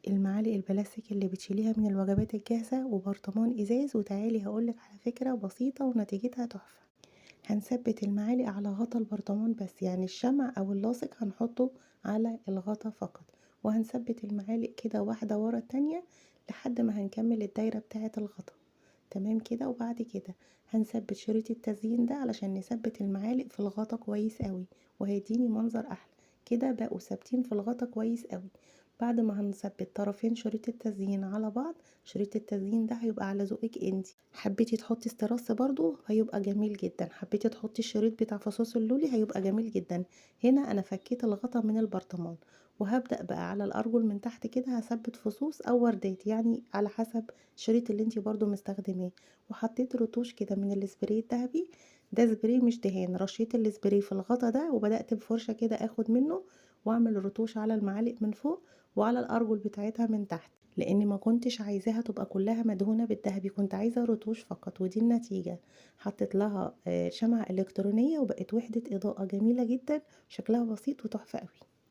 المعالق البلاستيك اللي بتشيليها من الوجبات الجاهزة وبرطمان ازاز، وتعالي هقولك على فكرة بسيطة ونتيجتها تحفة. هنثبت المعالق على غطا البرطمان بس، يعني الشمع او اللاصق هنحطه على الغطا فقط، وهنثبت المعالق كده واحدة ورا التانية لحد ما هنكمل الدايرة بتاعة الغطا. تمام كده. وبعد كده هنثبت شريط التزيين ده علشان نثبت المعالق في الغطا كويس قوي، وهيديني منظر احلى. كده بقوا ثابتين في الغطا كويس قوي. بعد ما هنثبت طرفين شريط التزيين على بعض، شريط التزيين ده هيبقى على ذوقك انتي، حبيتي تحطي استرس برضو هيبقى جميل جدا، حبيتي تحطي الشريط بتاع فصوص اللولي هيبقى جميل جدا. هنا انا فكيت الغطا من البرطمان، وهبدأ بقى على الارجل من تحت كده هثبت فصوص او وردات، يعني على حسب الشريط اللي انتي برضو مستخدماه. وحطيت رتوش كده من السبراي الذهبي، ده سبراي مش دهان، رشيت السبراي في الغطا ده وبدأت بفرشة كده اخد منه واعمل رتوش على المعالق من فوق وعلى الارجل بتاعتها من تحت، لاني ما كنتش عايزاها تبقى كلها مدهونة بالذهبي، كنت عايزة رتوش فقط، ودي النتيجة. حطيت لها شمعة الكترونية وبقت وحدة اضاءة جميلة جدا، شكلها بسيط وتحفة قوي.